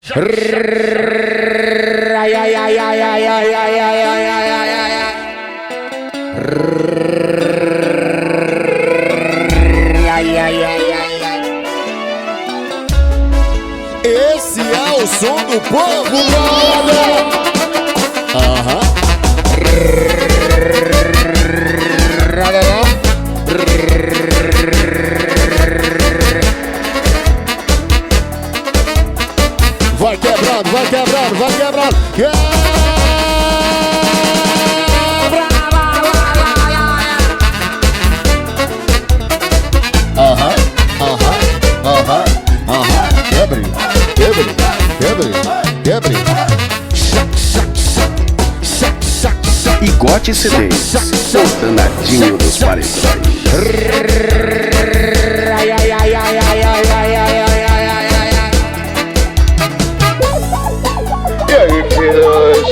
Ai, ai, ai, ai, ai, ai, ai, ai, ai, ai, ai, ai. Ai, ai, ai, ai, ai. Esse é o som do povo, brother. Aham. Vai quebrando, vai quebrando, vai quebrando. Aham, aham, aham, aham. Quebre, quebre, quebre, quebre. Igote CDs, o danadinho dos paredões. Ai, ai, ai, ai, ai, ai, ai, ai, ai, ai, ai, ai. E aí, filhos?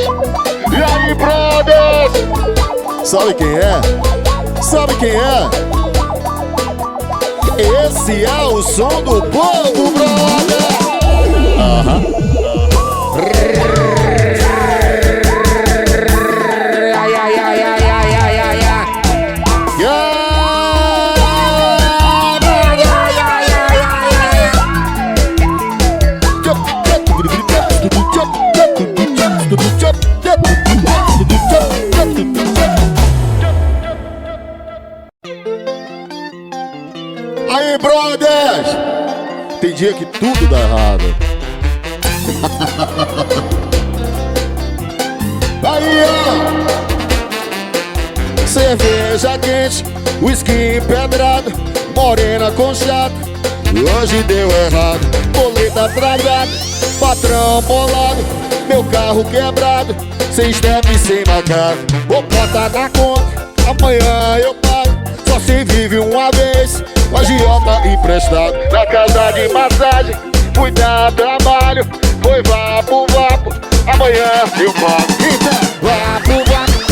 E aí, brothers? Sabe quem é? Sabe quem é? Esse é o som do povo, brother! Aham. Ai, ai, ai, ai, ai, ai, ai, ai. Aí, brothers! Tem dia que tudo dá errado. Aí, ó! Cerveja quente, whisky empedrado, morena com chato. Hoje deu errado, boleto atrasado, patrão bolado, meu carro quebrado, sem step e sem macaco. Vou botar na conta, amanhã eu pago. Só se vive uma vez, o agiota emprestado. Na casa de massagem, fui dar trabalho. Foi vapo, vapo, amanhã eu pago. Então, vapo, vapo,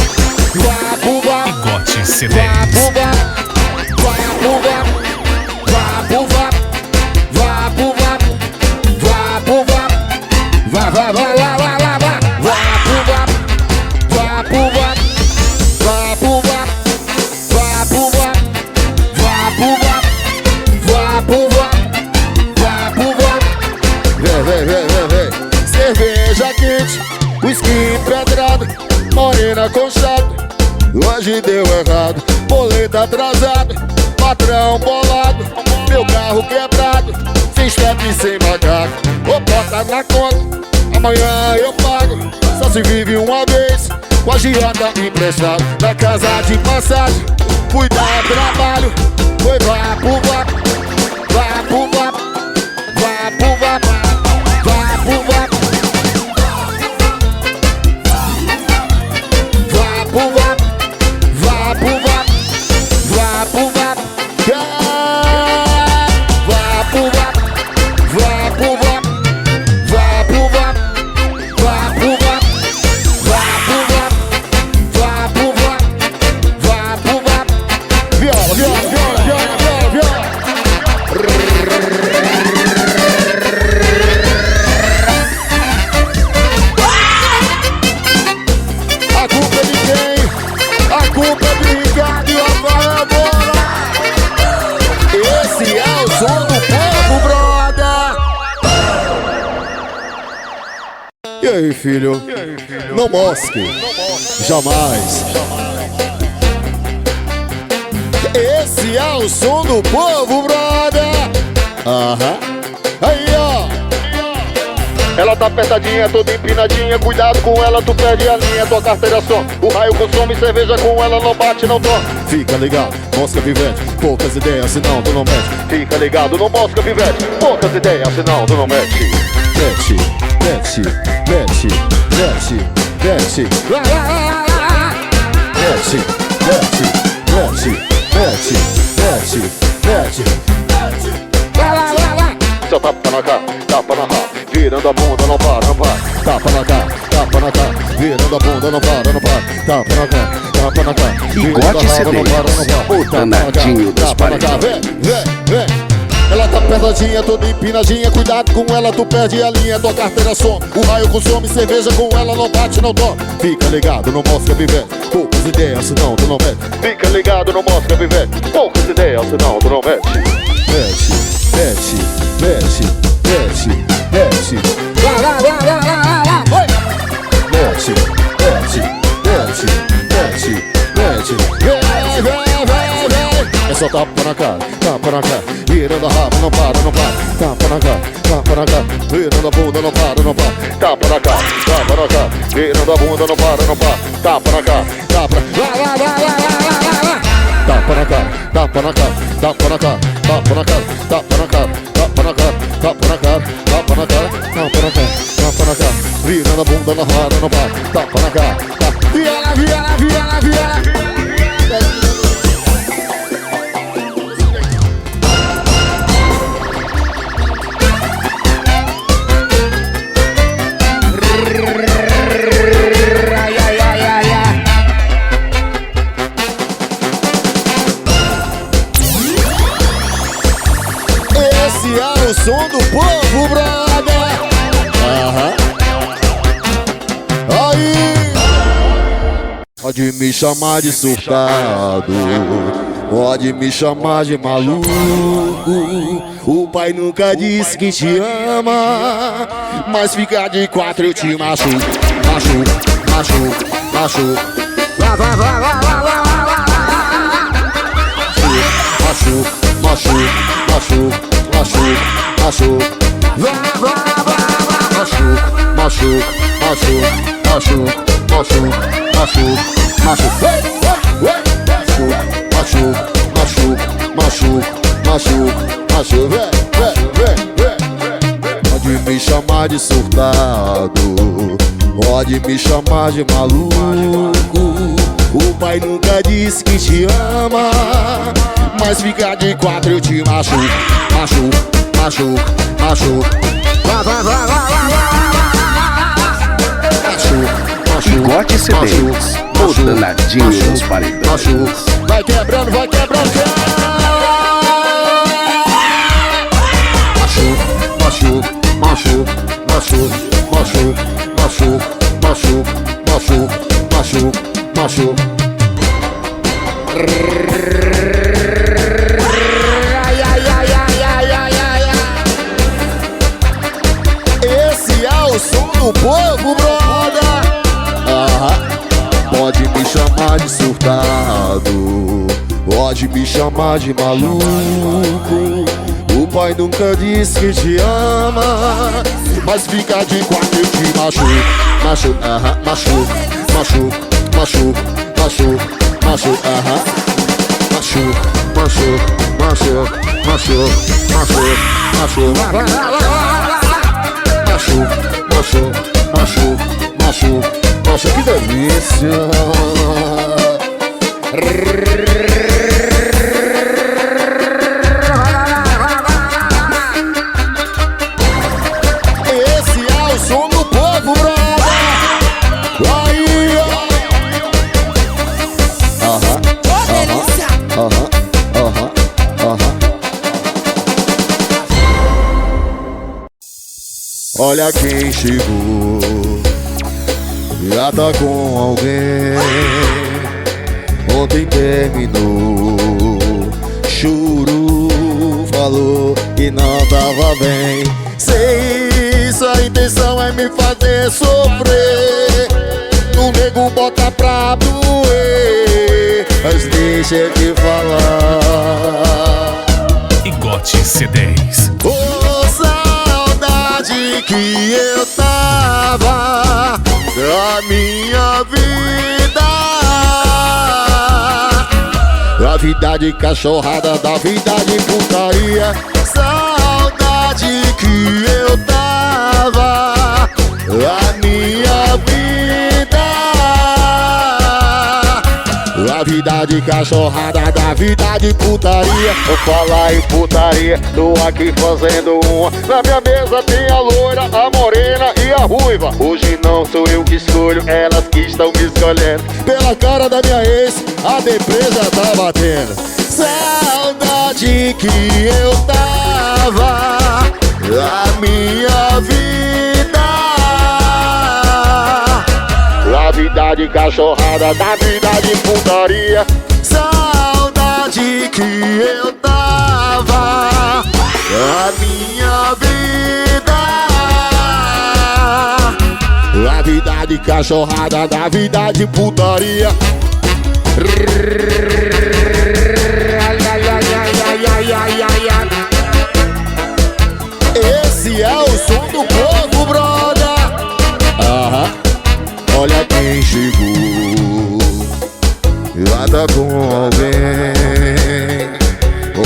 vapo, vapo. Igote CDs. Vapo, vapo, vapo, vapo. Vapo, vapo, vapo, vapo. Vapo, vapo. Vá, vá, vá, vá, vá, vá, vá. Vapo, vapo, vapo, vapo. Vapo, vapo, vapo, vapo. Vapo, vapo, vapo, vapo. Vapo, vapo. Vem, vem, vem, vem, vem. Cerveja quente, whisky empedrado, morena com chato. Hoje deu errado, boleto atrasado, patrão bolado, meu carro quebrado, sem step e sem macaco. Vou botar na conta, amanhã eu pago. Só se vive uma vez, com a agiota emprestado. Na casa de massagem, fui dar trabalho. Foi vapo, vapo, vapo, vapo, vapo, vapo, vapo, vapo. Vapo, vapo, vapo, vapo, vapo, vapo. Vapo, vapo, vapo, vapo, vapo, vapo, vapo, vapo, vapo, vapo, vapo, vapo. Viola, viola, viola, viola, viola, viola. A culpa é de quem? A culpa é de Ricardo e Rafael Bola. Esse é o som do povo, brother. E aí, filho? Não mosque. Jamais. Esse é o som do povo, brother. Aham. Aí, ó. Ela tá apertadinha, toda empinadinha. Cuidado com ela, tu perde a linha. Tua carteira som, o raio consome. Cerveja com ela, não bate, não toma. Fica ligado, mosca vivente. Poucas ideias, senão tu não mete. Fica ligado no mosca vivente. Poucas ideias, senão tu não mete. Mete, mete, mete, mete, mete. Mete, mete, mete, mete, mete, mete. Só tapa na cara, tapa na raba. Virando a bunda, não para, não para. Tapa na cara, virando a bunda, não para, não para. Tapa na cara, tapa na cara. Igote CDs, o danadinho dos paredões. Vem, vem, vem. Ela tá pesadinha, toda empinadinha. Cuidado com ela, tu perde a linha. Tua carteira some, o raio consome. Cerveja com ela não bate, não toma. Fica ligado, não mostra pivete. Poucas ideias, senão tu não mete. Fica ligado, não mostra pivete. Poucas ideias, senão tu não mete. Mete, mete, mete, mete, mete. Vai, vai, vai, vai, vai, vai, vai. Mete, mete, mete, mete, mete. Vem, vem, vem, vem. É só tapa na cara, virando a raba, não para, não para. Tapa na cara, virando a bunda, não para, não para. Tapa na cara, virando a bunda, não para, não para. Tapa na cara, tapa na cara. Vai, vai, vai, vai, vai, vai, vai. Tapa na cara, tapa na cara, tapa na cara, tapa na cara, tapa na cara, tapa na cara, tapa na cara, tapa na cara, tapa na cara, tapa na cara. Virando a bunda, não para, não para. Tapa na cara, tapa. Viela, viela, viela, viela. Esse é o som do povo, brother. Aham. Aí. Pode me chamar de surtado, pode me chamar de maluco. O pai nunca disse que te ama, mas ficar de quatro eu te machuco. Machuco, machuco, machuco. Vai, vai, vai, vai, vai, vai, vai. Machuco, machuco, machuco, machuco, machuco. Vai, vai, vai, vai. Machuco, machuco, machuco, machuco, machuco. Machuco, machuco, machuco, machuco, machuco, machuco, machuco, vem. Pode me chamar de surtado, pode me chamar de maluco. O pai nunca disse que te ama, mas ficar de quatro eu te machuco. Machuco, machuco, machuco. Vai, vai, vai, vai, vai, vai. Machuco. Igote CDs, o danadinho nos paredões. Vai quebrando, vai quebrando. Machuco, machuco, machuco, machuco, machuco, machuco, machuco, machuco, machuco, machuco. Ai, ai, ai, ai, ai, ai, ai, ai. Esse é o som do povo, brother. Pode me chamar de surtado, pode me chamar de maluco. O pai nunca disse que te ama, mas fica de quatro eu te machuco. Machuco, machuco, machuco, machuco, machuco, machuco, machuco, machuco, machuco, machuco, machuco, machuco, machuco, machuco, machuco. Nossa, que delícia! Esse é o som do povo, brother! Aí, olha quem chegou. Já tá com alguém. Ontem terminou. Choro, falou que não tava bem. Sei, sua intenção é me fazer sofrer. O nego bota pra doer, mas deixa eu te falar. Igote C10. Ô, saudade que eu tava da minha vida, da vida de cachorrada, da vida de putaria. Saudade que eu tava da minha vida, da vida de cachorrada, da vida de putaria. Vou falar em putaria, tô aqui fazendo uma. Na minha mesa tem a loira, a morena e a ruiva. Hoje não não sou eu que escolho, elas que estão me escolhendo. Pela cara da minha ex, a deprê já tá batendo. Saudade que eu tava, a minha vida. A vida de cachorrada, da vida de putaria. Saudade que eu tava, a minha vida. A vida de cachorrada, da vida de putaria. Esse é o som do povo, brother. Olha quem chegou, anda com alguém.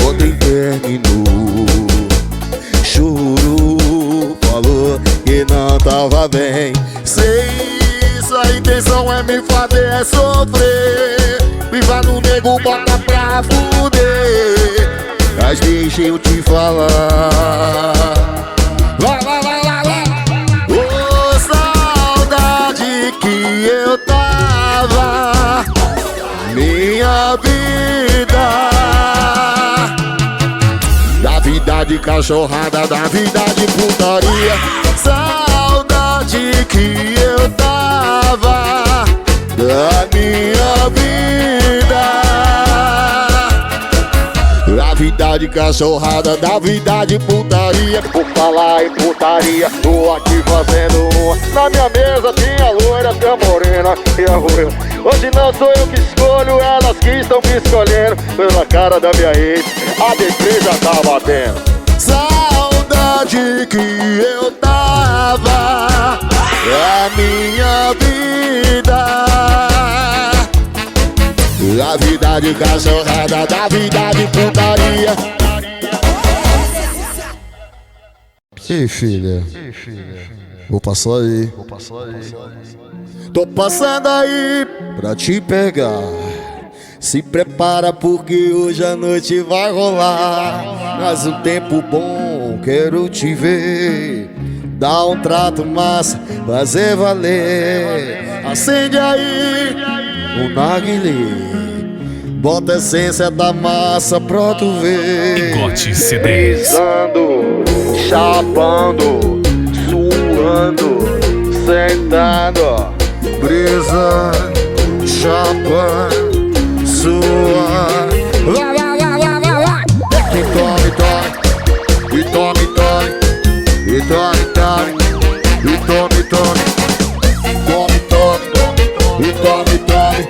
Ontem terminou, chorou, falou que não tava bem. Sei isso, a intenção é me fazer sofrer. Viva no nego, bota pra fuder. Mas deixa eu te falar. Vai, vai, vai, vai, vai. Ô, saudade que eu tava, minha vida. Da vida de cachorrada, da vida de putaria. Saudade que eu tava, da minha vida. Da vida de cachorrada, da vida de putaria. Por falar em putaria, tô aqui fazendo uma. Na minha mesa tem a loira, tem a morena e a ruiva. Hoje não sou eu que escolho, elas que estão me escolhendo. Pela cara da minha ex, a deprê já tá batendo. Saudade que eu tava, a minha vida. Da vida de cachorrada, da vida de putaria. Ei, filha, vou passar aí. Tô passando aí pra te pegar. Se prepara porque hoje a noite vai rolar. Mas um tempo bom, quero te ver. Dá um trato massa, fazer valer. Acende aí o narguilé. Bota a essência da massa pra tu ver. Igote CDs. Brisando, chapando, suando, sentando. Brisando, chapando, suando. Vai, vai, vai, vai, vai, vai. E tome, tome, e tome, tome, e tome, tome, e tome, tome, tome, tome, e tome, tome,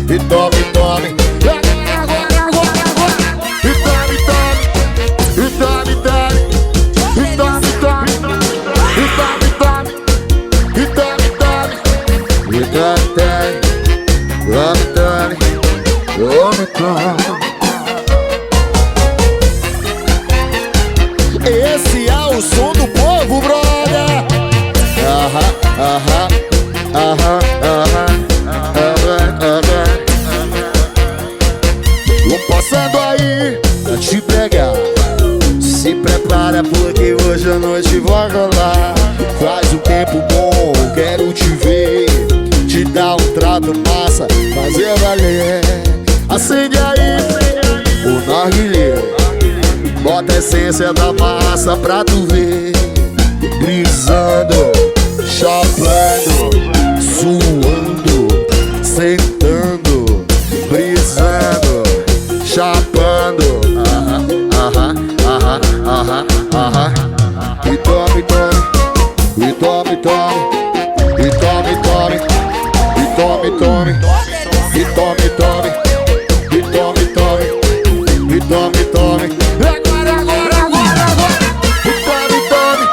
e tome, tome. Esse é o som do povo, brother. Vou passando aí pra te pegar. Se prepara porque hoje a noite vai rolar. Faz um tempo bom, quero te ver. Te dar um trato massa, fazer valer. Acende aí o narguilé. Bota a essência da massa pra tu ver. Brisando, chapando, suando, sentando. Brisando, chapando. E tome, tome, e tome, tome, e tome, tome, e tome, tome, e tome, tome, e tome, tome, e tome, tome. Agora, agora, agora, agora. E tome, tome,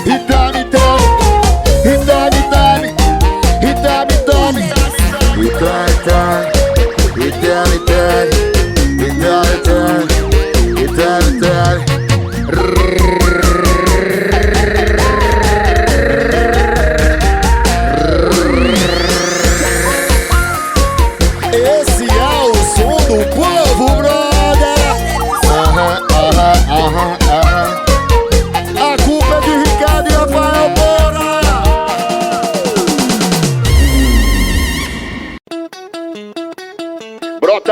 e tome, tome, e tome, tome, e tome, tome, e tome, tome, e tome, tome, e tome, tome, e tome, tome. Esse é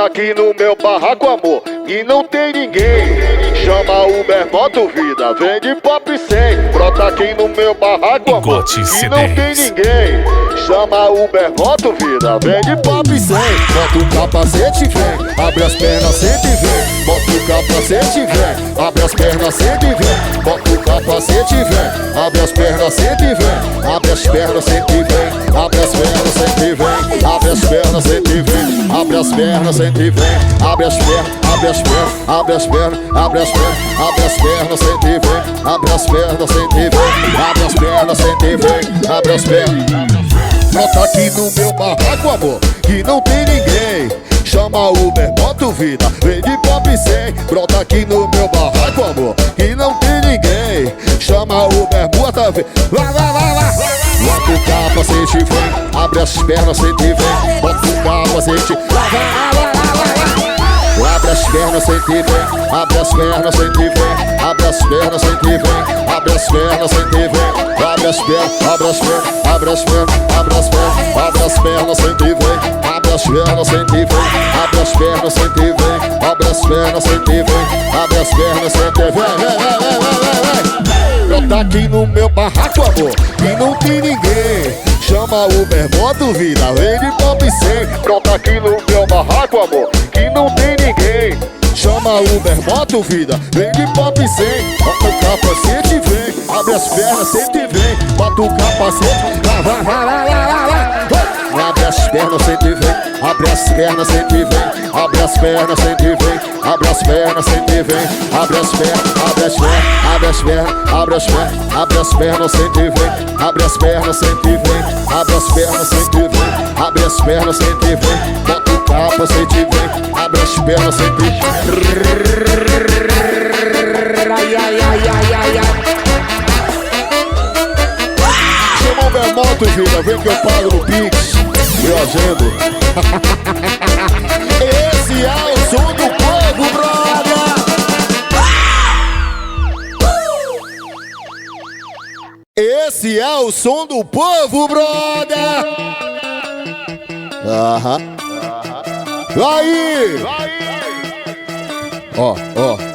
brota aqui no meu barraco, amor, e não tem ninguém. Chama o Bermoto, vida, vem de pop 100. Brota aqui no meu barraco, amor, Igote e não tem C10. ninguém. Chama o Bermoto, vida, vem de pop 100. Bota o capacete, vem, abre as pernas, sente e vem. Bota o capacete, vem, abre as pernas, sente e vem. Bota o capacete, vem, abre as pernas, sente e vem. Abre as pernas, sente e vem. Abre as pernas, sente e vem. Abre as pernas, sente e vem. Abre as pernas, sente e vem. Abre as pernas, abre as pernas, abre as pernas, abre as pernas, abre as pernas, sente e vem. Abre as pernas, sente e vem. Abre as pernas, sente e vem. Abre as pernas. Brota aqui no meu barraco, amor, que não tem ninguém. Chama o Bermoto, vida, vem de pop 100. Brota aqui no meu barraco, amor, que não tem ninguém. Chama o Bermuda, vem. Vai, vai, vai, vai. Bota o capacete, vem. Abre as pernas, sente e vem. Bota o capacete, vai, vai, vai, vai, vai. Abre as pernas, sente e vem. Abre as pernas, sente e vem. Abre as pernas, sente e vem. Abre as pernas, sente e vem. Abre as pernas, abre as pernas, abre as pernas, abre as pernas, abre as pernas, sente e vem. Abre as pernas, sente e vem. Abre as pernas, sente e vem. Abre as pernas, sente e vem. Abre as pernas, sente e vem. Vem. Brota aqui no meu barraco, amor, e não tem ninguém. Chama o Bermoto, vida, vem de pop 100. Brota aqui no meu barraco, amor, que não tem ninguém. Chama o Bermoto, vida, vem de pop 100. Bota o capacete e vem. Abre as pernas, sente e vem. Bota o capacete, vai, vai, vai, vai, vai, vai. Abre as pernas, sente e vem. Abre as pernas, sente e vem. Abre as pernas, sente e vem. Abre as pernas, sente e vem. Abre as pernas, abre as pernas, abre as pernas, abre as pernas, abre as pernas, sente e vem. Abre as pernas, sente e vem. Abre as pernas, sente e vem. Abre as pernas, sente e vem. Bota o capacete e vem. Abre as pernas, sente e vem. Ai, ai, ai, ai, ai, ai. Chama o Bermoto, vida, vem que eu pago no Pix. Eu agendo. Esse é o som do povo, brother. Esse é o som do povo, brother. Aham. Aí. Ó, ó.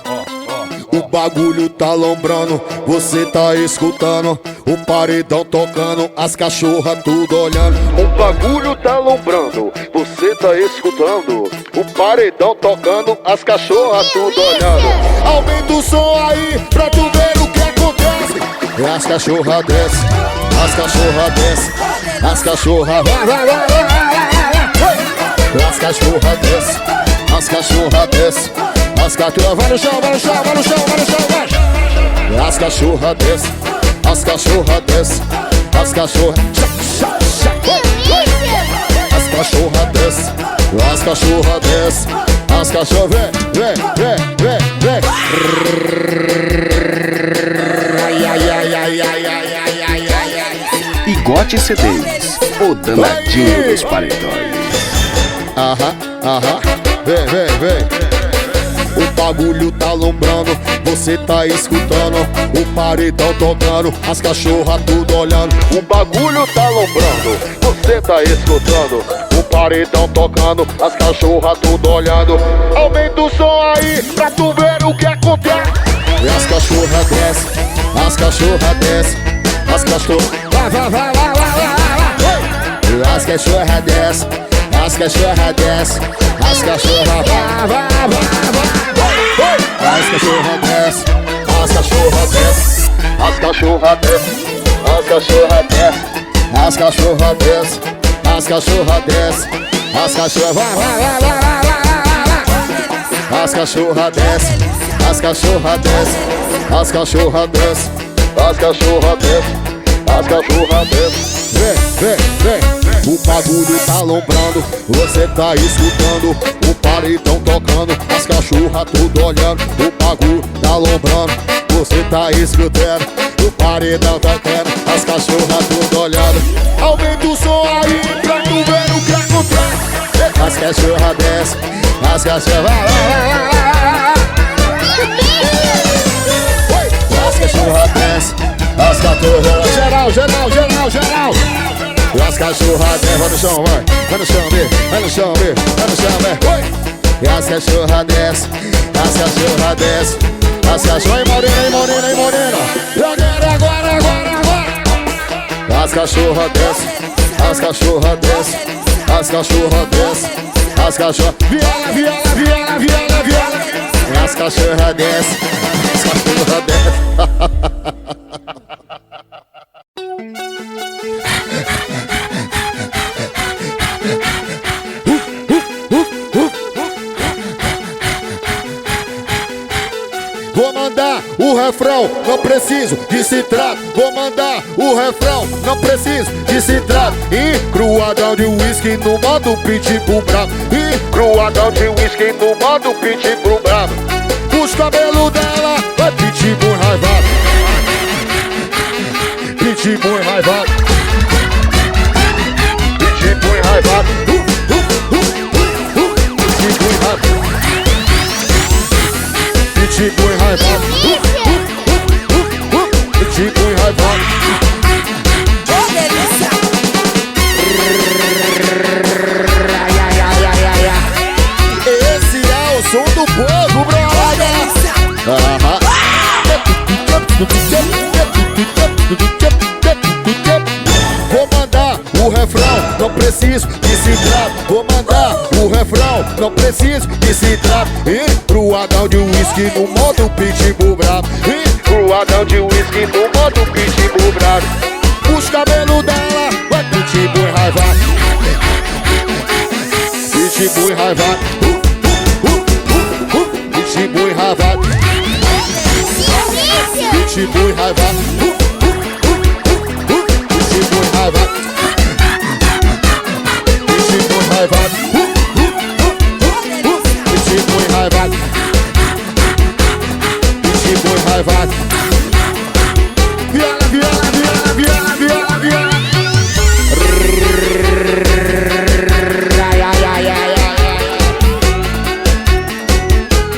O bagulho tá lombrando, você tá escutando. O paredão tocando, as cachorras tudo olhando. O bagulho tá lombrando, você tá escutando. O paredão tocando, as cachorras tudo olhando. Aumenta o som aí pra tu ver o que acontece. E as cachorras descem, as cachorras descem, as cachorras vai, vai, vai, vai, vai, vai. As cachorras descem, as cachorras descem. As cachorras vai no chão, vai no chão, vai no chão, vai no chão, vai. As cachorras descem, as cachorras descem, as cachorras. As cachorras descem, as cachorras descem, as cachorras vem. Ai, ai, ai, ai, ai, ai, ai, ai, ai, ai. Igote C10, o danadinho dos paredões. Aham, aham, vem. O bagulho tá alombrando, você tá escutando. O paredão tocando, as cachorras tudo olhando. O bagulho tá alombrando, você tá escutando. O paredão tocando, as cachorras tudo olhando. Aumenta o som aí pra tu ver o que acontece. E as cachorras descem, as cachorras descem, as cachorras vai, vai, vai, vai, vai, vai, vai. E as cachorras descem, as cachorras descem, as cachorras vai, vai, vai, vai. As cachorras descem, as cachorras descem, as cachorras descem, as cachorras descem, as cachorras descem, as cachorras descem, as cachorras vai, vai, vai, vai, vai, vai. As cachorras descem, as cachorras descem, as cachorras descem, as cachorras descem, as cachorras descem. Vem. O bagulho tá alombrando, você tá escutando. O paredão tocando, as cachorras tudo olhando. O bagulho tá alombrando, você tá escutando. O paredão tocando, as cachorras tudo olhando. Aumenta o som aí pra tu ver o que acontece. As cachorras descem, as cachorras as cachorras descem, as cachorras geral. As cachorras descem, vai no chão, vai no chão, vai no chão, vai. E as cachorra desce, as cachorra desce. As cachorra, e morena, e morena, e morena. Agora. As cachorra desce, as cachorra desce. As cachorra desce, as cachorra. Viola. E as cachorra desce, as cachorra desce. Vou mandar o refrão, não preciso de citrato. Vou mandar o refrão, não preciso de citrato. E cruadão de whisky no modo pitbull bravo. E cruadão de whisky no modo pitbull bravo. Os cabelos dela vai pitbull enraivado. Pitbull enraivado. Pitbull enraivado. Pitbull enraivado. Pitbull enraivado. Pitbull enraivado. Esse é o som do povo, brother. Vou mandar o refrão, não preciso de citrato. Vou mandar o refrão, não preciso de citrato. E cruadão de whisky no modo pitbull bravo. E cruadão de whisky no modo pitbull bravo. Os cabelos dela vai pitbull enraivado. Pitbull enraivado. Pitbull enraivado. Pitbull enraivado. Pitbull enraivado. Pitbull enraivado. Pitbull enraivado. Pitbull enraivado. Viola.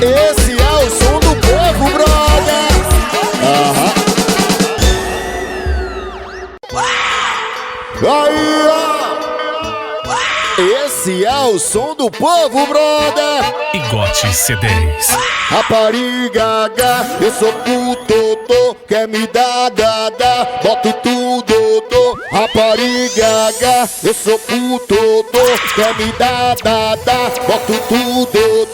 Esse é o som do povo, brother. Aí, ó. Esse é o som do povo, brother. Igote C10. Rapariga, eu sou puto, quer me dar, boto tudo, rapariga, eu sou puto, quer me dar, boto tudo,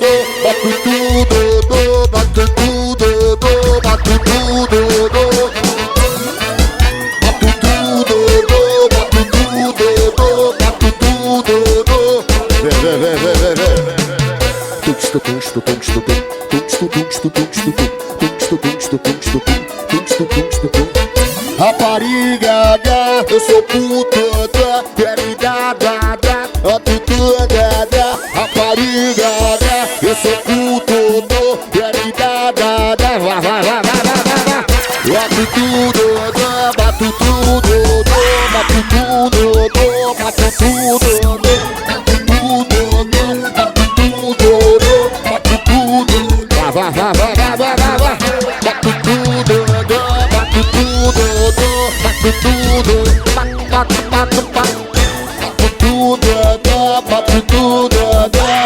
boto tudo, boto tudo, boto tudo, rapariga, eu sou puto, quer me dar, boto tudo, rapariga, eu sou puto, quer me dar, boto tudo, bato tudo, bato tudo,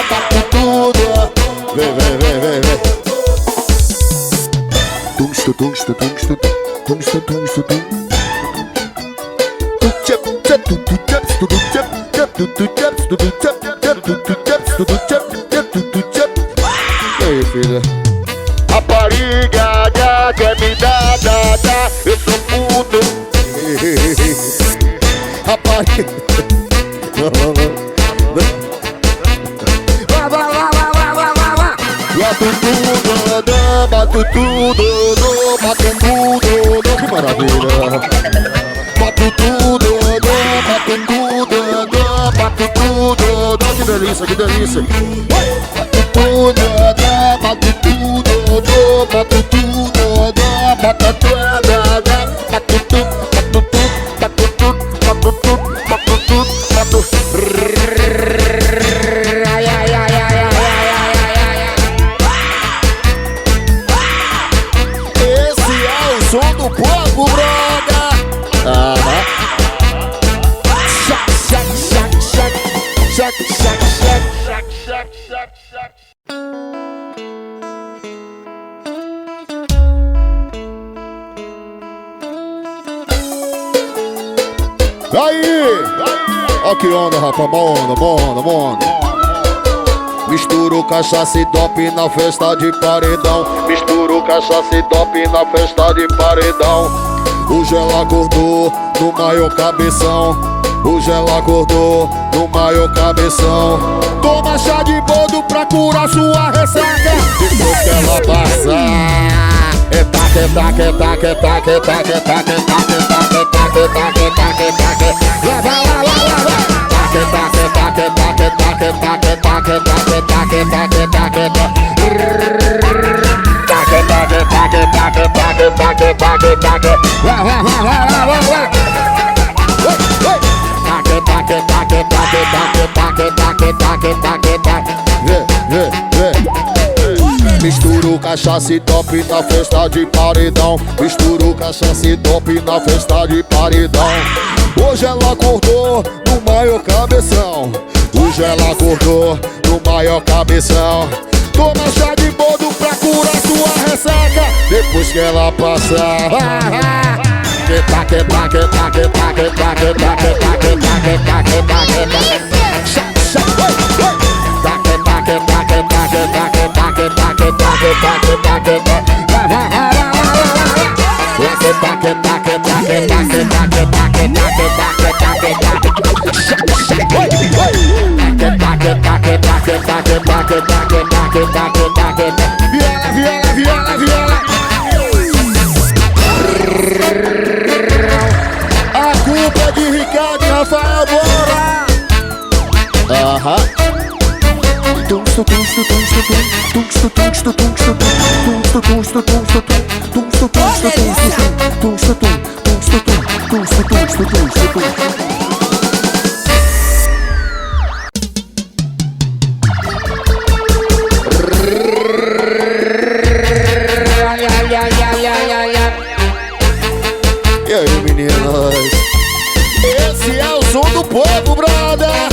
bato tudo, E aí, filha? Rapariga, quer me dar, eu sou puto. Rapariga. Bato tudo, bato tudo, que maravilha. Bato tudo, bato tudo, bato tudo, que delícia, que delícia. Bato tudo, bato tudo, bato tudo, bato som do povo, brother. Shack, shack, shack, shack, shack, shack, shack, shack, shack, shack, shack. Aí! Ó que onda, rapaz, mó onda. Misturo cachaça e dope na festa de paredão. Misturo cachaça e dope na festa de paredão. O gelo acordou no maior cabeção. O gelo acordou no maior cabeção. Toma chá de boldo pra curar sua ressaca. Depois que ela passar, misturo cachaça e dope na festa de paredão. Misturo cachaça e dope na festa de paredão. Hoje ela acordou no maior cabeção. Hoje ela acordou no maior cabeção. Toma chá de boldo pra curar sua ressaca. Depois que ela passar, viola. A culpa é de Ricardo e Rafael Bora. E aí, meninas? Esse é o som do povo, brother.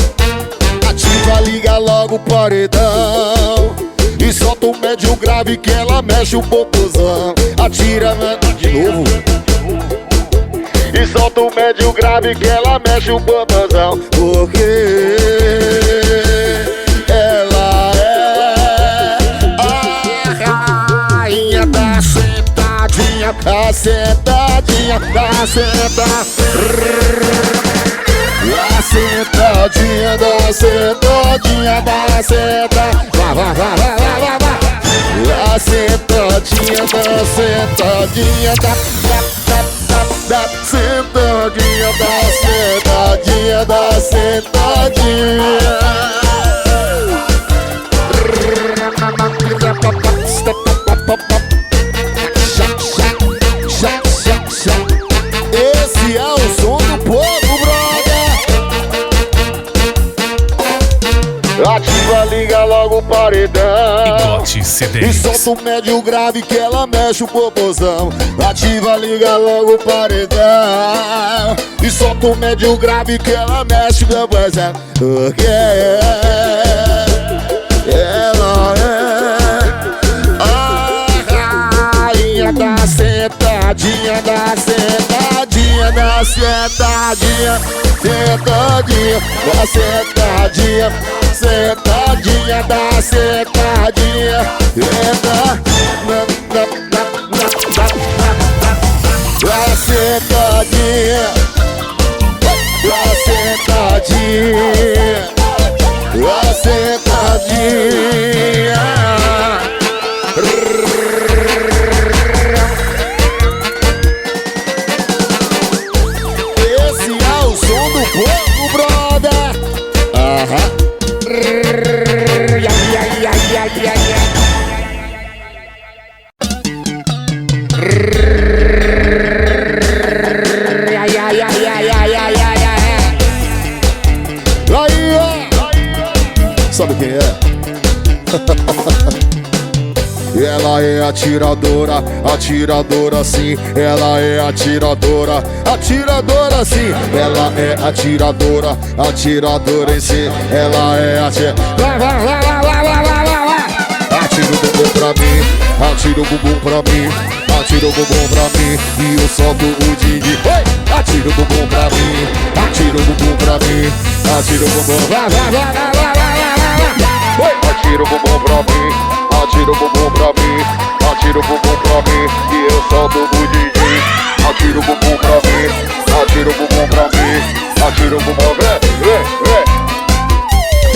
Ativa, liga logo o paredão e solta o médio grave que ela mexe o popozão. Atira de novo e solta o médio grave que ela mexe o popozão. Porque ela é a rainha da sentadinha, da sentadinha, da sentadinha. A sentadinha, da sentadinha, da senta. Vai. A sentadinha, da sentadinha, da sentadinha, da sentadinha. Esse é o som do povo, brother. Ativa, liga logo o paredão Igote e CDs. solta o médio grave que ela mexe o popozão. Ativa, liga logo o paredão e solta o médio grave que ela mexe o popozão. Porque ela é a rainha da sentadinha, da sentadinha, da sentadinha, sentadinha, da sentadinha, sentadinha, da sentadinha, da sentadinha, da sentadinha, da sentadinha. Esse é o som do povo, brother. Aí, ó. Sabe quem é? Ela é atiradora, atiradora sim. Ela é atiradora, atiradora sim. Ela é atiradora, atiradora em si. Ela é atiradora. Atira o bumbum pra mim, atira o bumbum pra mim, atira o bumbum pra mim e eu solto o dindi. Atira o bumbum pra mim, atira o bumbum pra mim, atira o bumbum, vai, vai, vai, vai, vai, vai, vai. Atira o bumbum pra mim, atira o bumbum pra mim, atira o bumbum pra mim, e eu solto do DJ. Atira o bumbum pra mim, atira o bumbum pra mim, atira o bumbum, vem, vem, vem.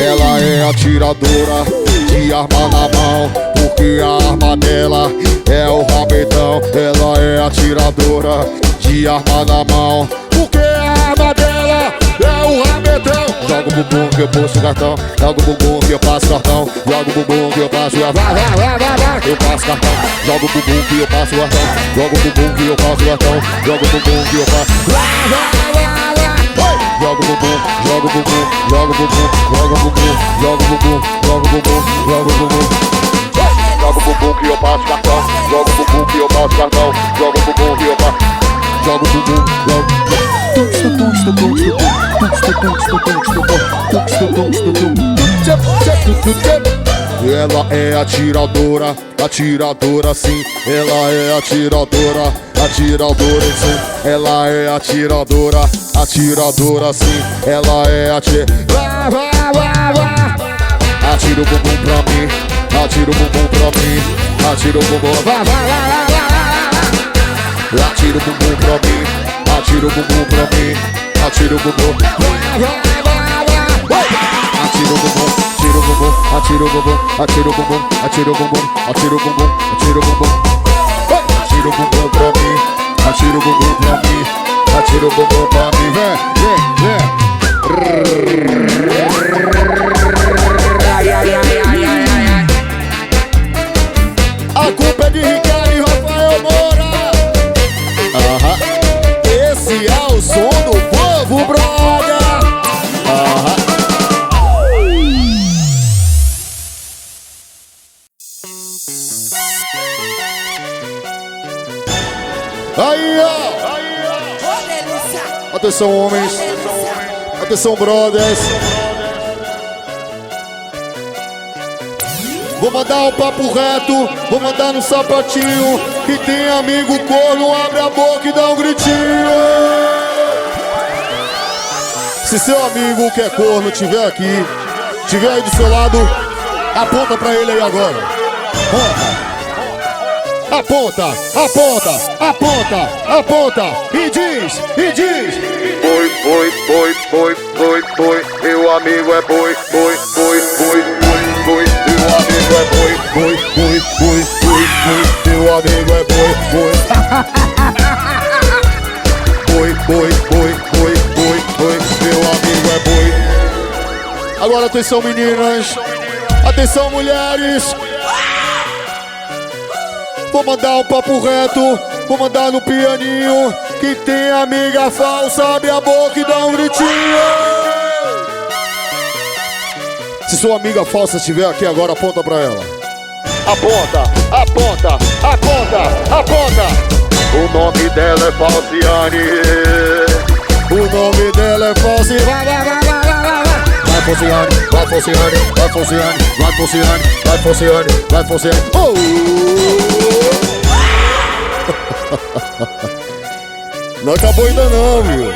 Ela é atiradora de arma na mão, porque a arma dela é o rabetão. Ela é atiradora de arma na mão, porque a arma dela é o rabetão. Joga o bumbum que eu puxo o cartão, joga o bumbum que eu passo o cartão, joga o bumbum que eu passo o cartão, vai, vai, vai, vai, eu passo o cartão. Joga o bumbum que eu passo o cartão, joga o bumbum que eu passo o cartão, joga o bumbum que eu passo. Vai, vai, vai, vai. Joga o bumbum, joga o bumbum, joga o bumbum, joga o bumbum, joga o bumbum, joga o bumbum, joga o bumbum. Joga o bumbum que eu passo o cartão, joga o bumbum que eu passo o cartão, joga o bumbum que eu passo. Joga o bumbum, ela é atiradora, atiradora sim. Ela é atiradora, atiradora sim. Ela é atiradora, atiradora sim. Ela é atiradora. Atira o bumbum pra mim, atira o bumbum pra mim, atira o bumbum, vai, vai, vai, vai, vai. Atira o bumbum pra mim, atira o bumbum pra mim, atira o bumbum, vai, vai, vai, vai. Atira o bumbum, atira o bumbum, atira o bumbum, atira o bumbum, atira o bumbum, atira o bumbum, atira o bumbum. Atira o bumbum pra mim, atira o bumbum pra mim, atira o bumbum pra mim, vem, vem, vem. A culpa é de Ricardo e Rafael Moura. Esse é o som do povo, brother. Aí, ó. Atenção, homens. Atenção, brothers. Vou mandar um papo reto, vou mandar no sapatinho. Que tem amigo corno, abre a boca e dá um gritinho. Se seu amigo que é corno tiver aqui, tiver aí do seu lado, aponta pra ele aí agora. Aponta, aponta, aponta, aponta e diz, e diz. Boi, boi, boi, boi, boi, boi, meu amigo é boi, boi, boi, boi, boi, boi, meu amigo é boi, boi, boi, boi, boi, boi, meu amigo é boi, boi. Boi, boi, boi, boi, boi, boi, meu amigo é boi. Agora atenção, meninas, atenção, mulheres. Vou mandar um papo reto, vou mandar no pianinho. Que tem amiga falsa, abre a boca e dá um gritinho. Se sua amiga falsa estiver aqui agora, aponta pra ela. Aponta, aponta, aponta, aponta. O nome dela é Falciane. O nome dela é Falciane. Vai, vai, vai, vai, vai, vai. Vai, Falciane, vai, Falciane, vai, Falciane, vai, Falciane, vai, Falciane, vai, Falciane. Oh! Não acabou ainda não, viu?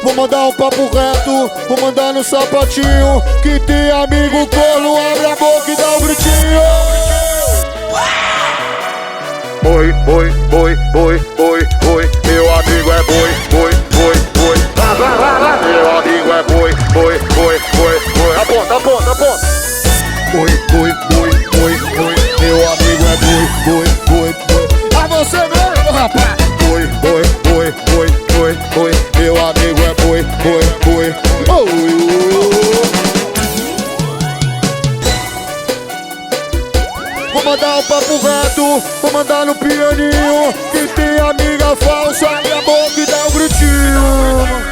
Vou mandar um papo reto, vou mandar no sapatinho. Que tem amigo corno, abre a boca e dá um gritinho. Boi, boi, boi, boi, boi, boi, meu amigo é boi, boi, boi, boi. Meu amigo é boi, boi, boi, boi, boi. Aponta, aponta, aponta. Boi, boi, boi, boi, boi, meu amigo é boi, boi, boi, boi. A você mesmo, rapaz. Boi, boi, boi, boi, boi, boi, meu amigo é boi, boi, boi. Oh. Vou mandar um papo reto, vou mandar no pianinho. Que tem amiga falsa, abre a boca e dá um gritinho.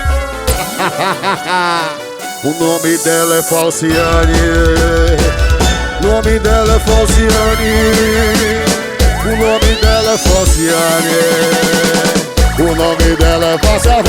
O nome dela é Falciane. O nome dela é Falciane. O nome dela é Falciane. O nome dela é Falciane.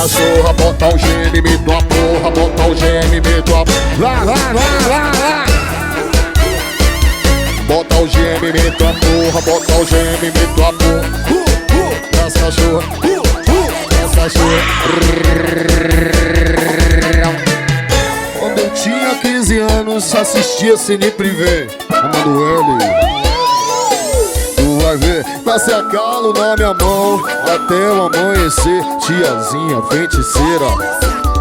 cachorra, bota o gene, me tua porra, bota o gene, me tua porra. Vai. Bota o gene, me tua porra, bota o gene, me tua porra. Das cachorra, das cachorra. Quando eu tinha 15 anos, assistia Cine Privé, Emanuele. Tu vai ver, nasce a calo na minha mão até o amanhecer, tiazinha feiticeira.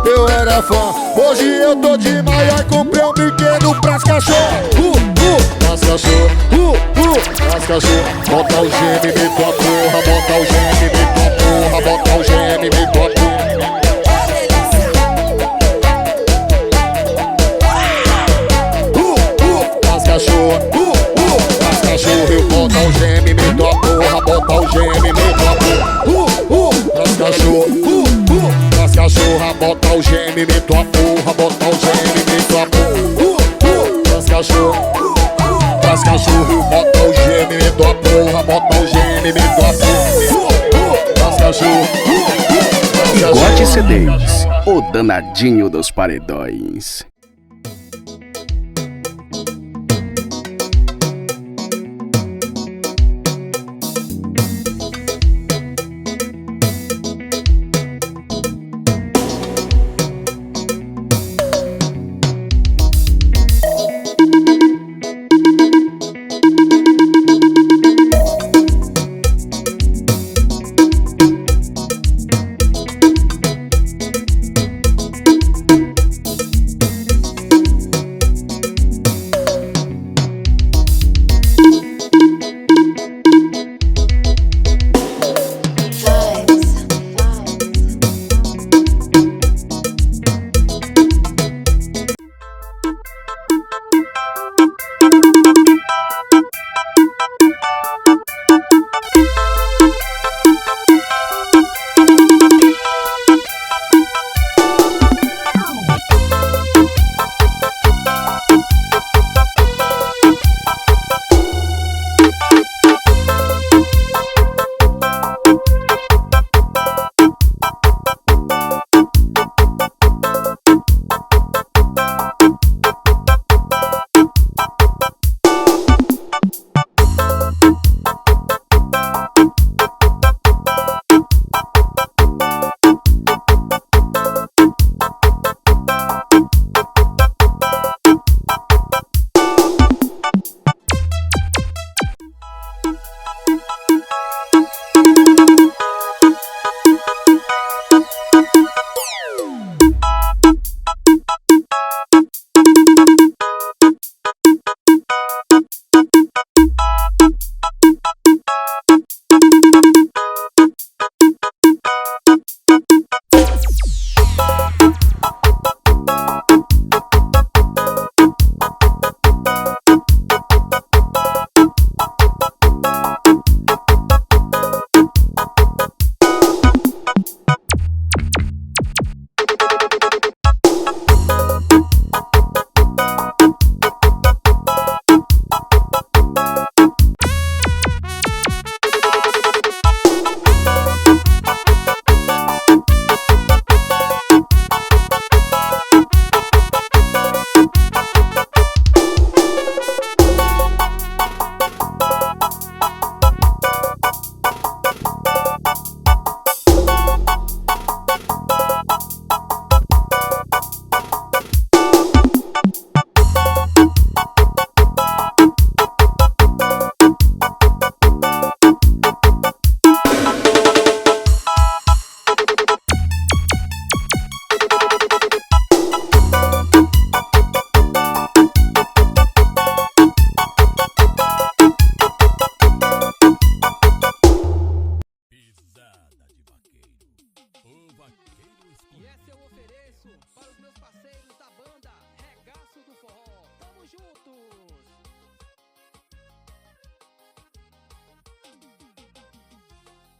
Eu era fã, hoje eu tô de maior, comprei um brinquedo pras cachorras. Das cachorras, das cachorras. Bota o gene, me tua porra, bota o gene, me tua porra, bota o gene, me tua porra. Das cachorras, das cachorras. Eu bota o gene, me tua porra, bota o gene, me tua porra. Das cachorras. Das cachorra, bota o gene, me tua porra, bota o gene, me tua porra. Das cachorra, bota o gene, me tua porra, bota o gene, me tua porra. Das cachorra. Bigode CDs, o danadinho dos paredões.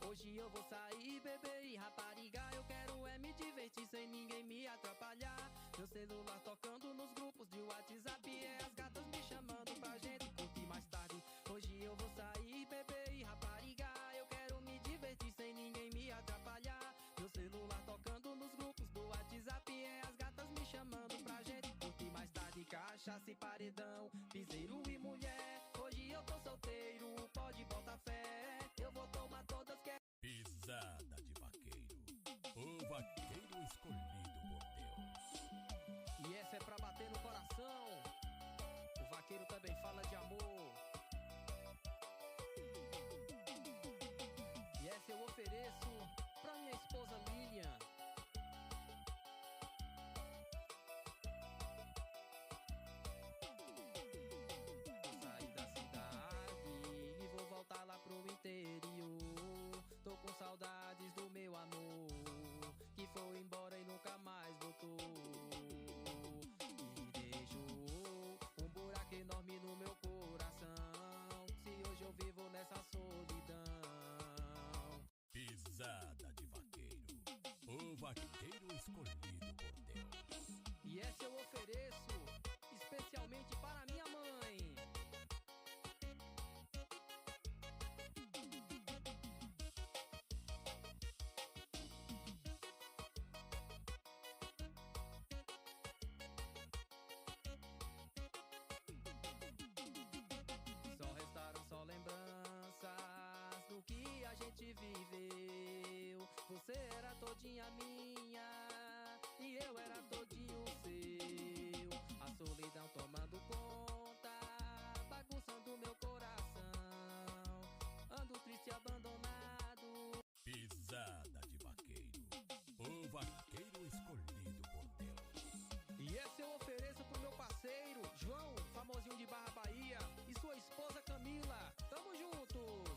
Hoje eu vou sair, beber e raparigar. Eu quero é me divertir sem ninguém me atrapalhar. Meu celular tocando nos grupos de WhatsApp. É as gatas me chamando pra gente curtir mais tarde. Hoje eu vou sair, beber e raparigar. Eu quero me divertir sem ninguém me atrapalhar. Meu celular tocando cachaça e paredão, piseiro e mulher. Hoje eu tô solteiro, pode botar fé. Eu vou tomar todas que é Pisada de vaqueiro. O vaqueiro escolhido por Deus. E essa é pra bater no coração. O vaqueiro também fala de amor. E essa eu ofereço pra minha esposa Lilian. Saí da cidade e vou voltar lá pro interior. Tô com saudades do meu amor, que foi embora e nunca mais voltou. E deixou um buraco enorme no meu coração. Se hoje eu vivo nessa solidão. Pisada de vaqueiro. O vaqueiro escolhido por Deus. E essa eu ofereço especialmente para minha mãe. Só restaram só lembranças do que a gente viveu. Você era todinha minha e eu era todinho seu. A solidão tomando conta, bagunçando meu coração. Ando triste e abandonado. Pisada de vaqueiro. O vaqueiro escolhido por Deus. E essa eu ofereço pro meu parceiro João, famosinho de Barra Bahia, e sua esposa Camila. Tamo juntos!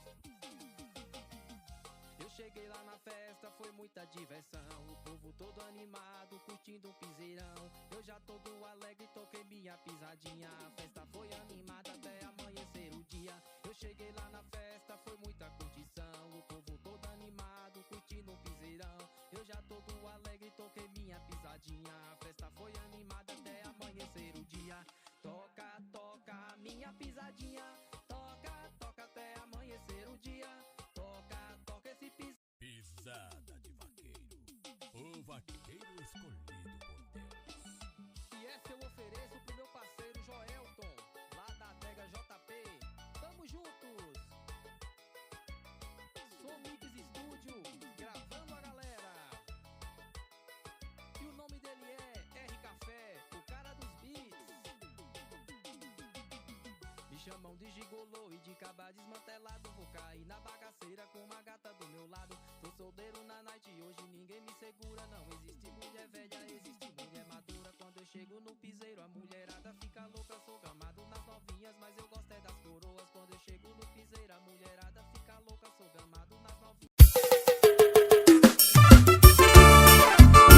Eu cheguei lá na festa, foi muita diversão. O povo todo animado, curtindo um piseirão. Eu já todo alegre, toquei minha pisadinha. A festa foi animada até amanhecer o dia. Eu cheguei lá na festa, foi muita curtição. O povo todo animado, curtindo um piseirão. Eu já todo alegre, toquei minha pisadinha. A festa foi animada até amanhecer o dia. Toca, toca, minha pisadinha. Toca, toca até amanhecer o dia. Toca, toca esse pisadinha. Pisada de vaqueiro. O vaqueiro escolhido por Deus. E essa eu ofereço pro meu parceiro Joelton, lá da adega JP. Tamo juntos! Somix Studio, gravando a galera. E o nome dele é R Café, o cara dos beats. Me chamam de gigolô e de caba desmantelado. Vou cair na bagaceira com uma gata do meu lado. Tô solteiro na night, hoje ninguém me segura. Não existe mulher velha, existe mulher madura. Quando eu chego no piseiro, a mulherada fica louca. Sou gamado nas novinhas, mas eu gosto é das coroas. Quando eu chego no piseiro, a mulherada fica louca. Sou gamado nas novinhas.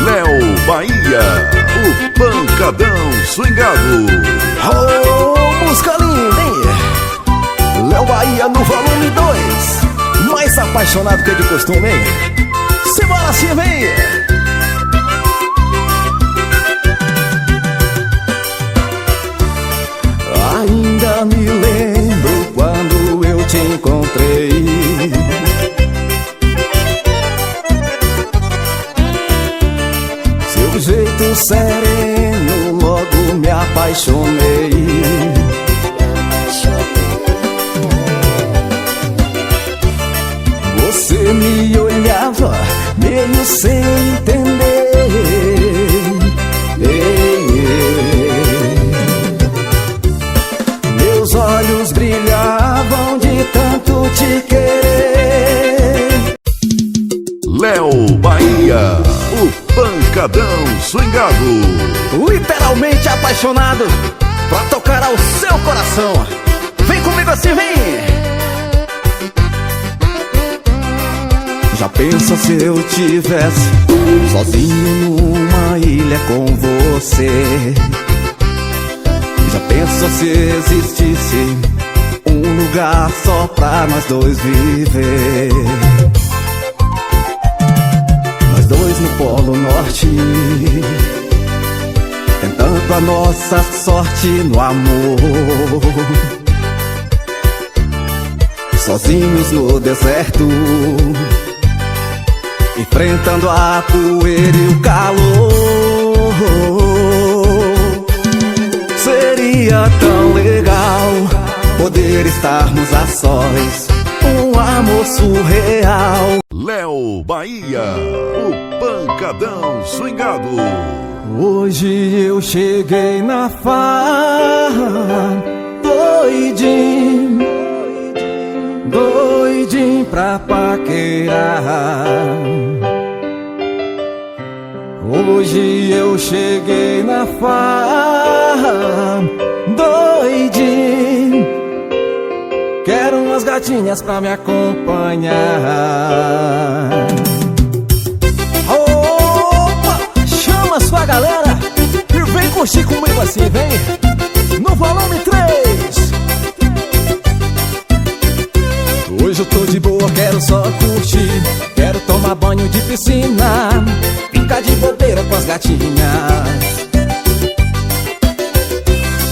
Léo Bahia, o pancadão swingado. Oh, música linda, hein? Léo Bahia no volume 2. Mais apaixonado que de costume, hein? Simbora assim, vem! Ainda me lembro quando eu te encontrei. Seu jeito sereno, logo me apaixonei. Você me olhava meio sem entender. Meus olhos brilhavam de tanto te querer. Léo Bahia, o pancadão swingado. Literalmente apaixonado pra tocar ao seu coração. Vem comigo assim, vem! Já pensa se eu tivesse sozinho numa ilha com você? Já pensa se existisse um lugar só pra nós dois viver? Nós dois no Polo Norte, tentando a nossa sorte no amor. Sozinhos no deserto, enfrentando a poeira e o calor. Seria Seria tão legal poder estarmos a sós, um amor surreal. Léo Bahia, o pancadão swingado. Hoje eu cheguei na farra, doidinho, doidinho pra paquerar. Hoje eu cheguei na farra, doidinho, quero umas gatinhas pra me acompanhar. Opa, chama sua galera e vem curtir comigo assim, vem, no volume 3. Hoje eu tô de boa, quero só curtir, quero tomar banho de piscina, ficar de bobeira com as gatinhas.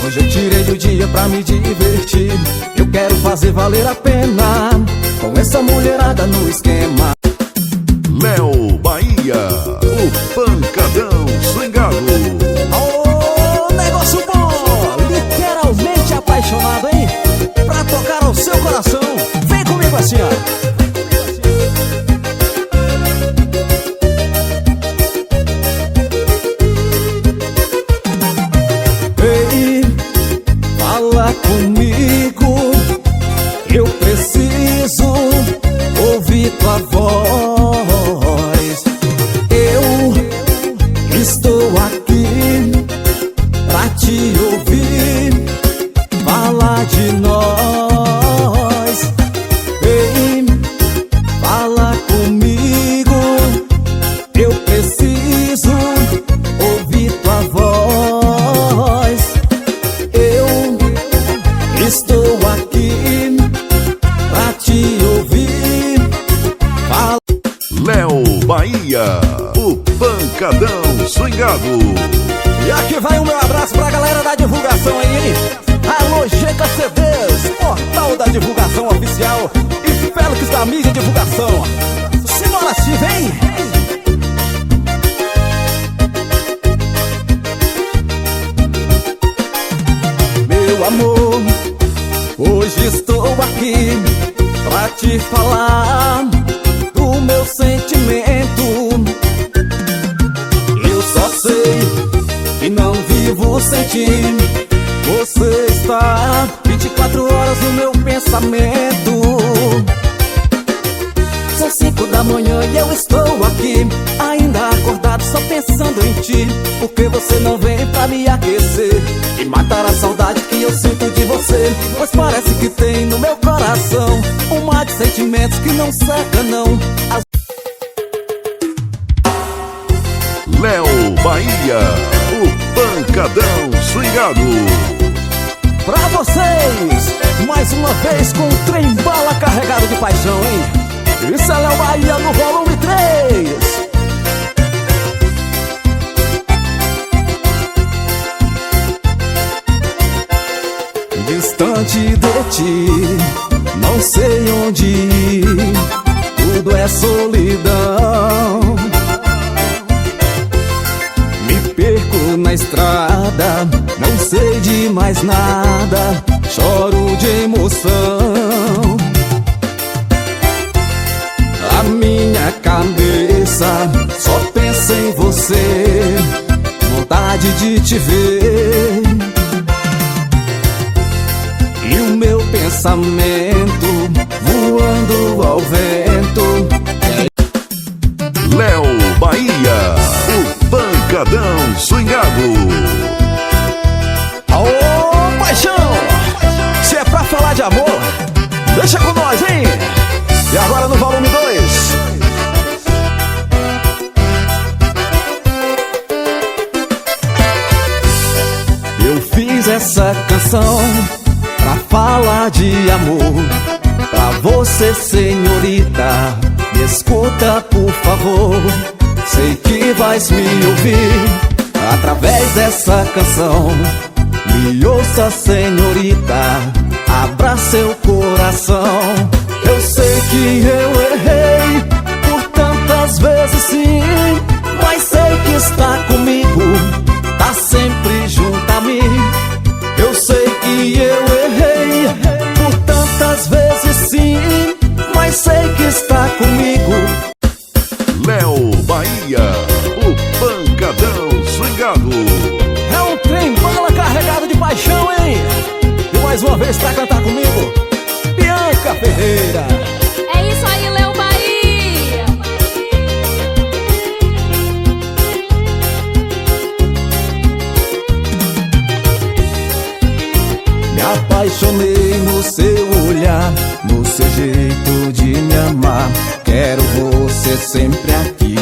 Hoje eu tirei o dia pra me divertir, eu quero fazer valer a pena com essa mulherada no esquema. Léo Bahia, o pancadão swingado. Oh, negócio bom, literalmente apaixonado, hein? Pra tocar ao seu coração, vem comigo assim, ó. Comigo, eu preciso ouvir tua voz. Eu estou aqui pra te ouvir falar de nós. Ei, fala comigo, eu preciso ouvir tua voz. Estou aqui pra te ouvir. Fala. Léo Bahia, o pancadão swingado. E aqui vai o meu abraço pra galera da divulgação aí, hein? Alô, GK CDs, portal da divulgação oficial, e Félix da mídia divulgação. Simbora, se vem! Meu amor, hoje estou aqui pra te falar do meu sentimento. Eu só sei que não vivo sem ti. Você está 24 horas no meu pensamento. São 5 da manhã e eu estou aqui, ainda acordado, só pensando em ti. Porque você não vem pra me aquecer e matar a saudade que eu sinto de você. Pois parece que tem no meu coração um mar de sentimentos que não seca não. Léo Bahia, o pancadão swingado. Pra vocês, mais uma vez com o trem bala carregado de paixão, hein? Isso é Léo Bahia no volume 3. Distante de ti, não sei onde ir, tudo é solidão. Me perco na estrada, não sei de mais nada, choro de emoção. A minha cabeça só pensa em você, vontade de te ver. E o meu pensamento voando ao vento. Léo Bahia, o pancadão swingado. Ô, paixão! Se é pra falar de amor, deixa com nós, hein? E agora no volume 2. Eu fiz essa canção pra falar de amor, pra você, senhorita. Me escuta, por favor. Sei que vais me ouvir através dessa canção. Me ouça, senhorita, abra seu coração. Eu sei que eu errei por tantas vezes, sim, mas sei que está comigo, tá sempre junto a mim. Eu comigo, Bianca Ferreira. É isso aí, Léo Bahia. Me apaixonei no seu olhar, no seu jeito de me amar. Quero você sempre aqui.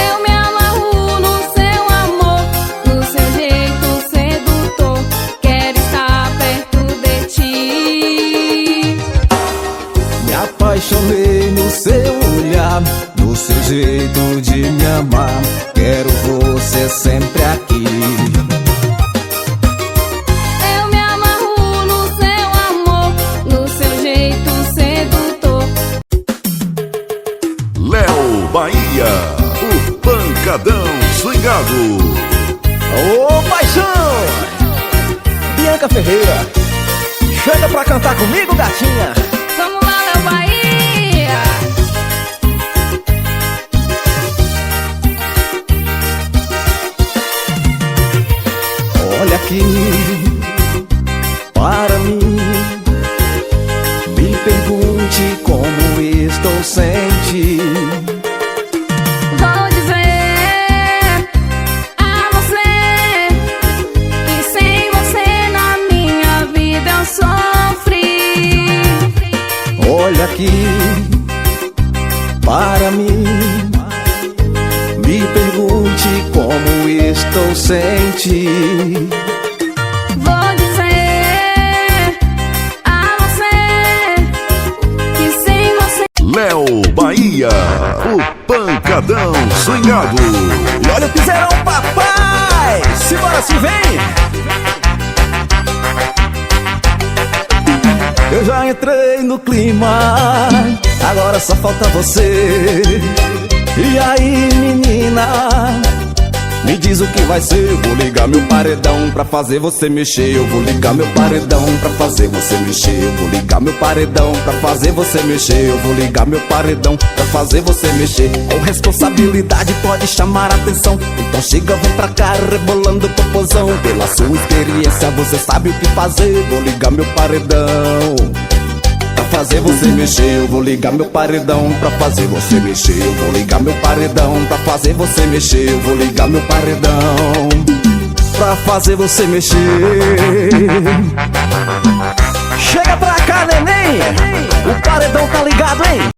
Eu me amarro no seu amor, no seu jeito sedutor. Quero estar perto de ti. Me apaixonei no seu olhar, no seu jeito de me amar. Quero você sempre aqui. Eu me amarro no seu amor, no seu jeito sedutor. Léo Bahia, o pancadão swingado. Ô paixão! Bianca Ferreira, chega pra cantar comigo, gatinha. Vamos lá, Léo Bahia. Olha aqui para mim, me pergunte como estou sem ti. Vou dizer a você que sem você na minha vida eu sofri. Olha aqui para mim, me pergunte como estou sem ti. Vou dizer a você que sem você. Léo Bahia, o pancadão swingado. E olha o piseirão, papai! Simbora, se vem! Eu já entrei no clima, agora só falta você. E aí, menina, me diz o que vai ser. Eu vou ligar meu paredão pra fazer você mexer. Eu vou ligar meu paredão pra fazer você mexer. Eu vou ligar meu paredão pra fazer você mexer. Eu vou ligar meu paredão pra fazer você mexer. Com responsabilidade pode chamar a atenção. Então chega, vem pra cá rebolando popozão. Pela sua experiência você sabe o que fazer. Vou ligar meu paredão pra fazer você mexer. Eu vou ligar meu paredão pra fazer você mexer. Eu vou ligar meu paredão pra fazer você mexer. Eu vou ligar meu paredão pra fazer você mexer. Chega pra cá, neném!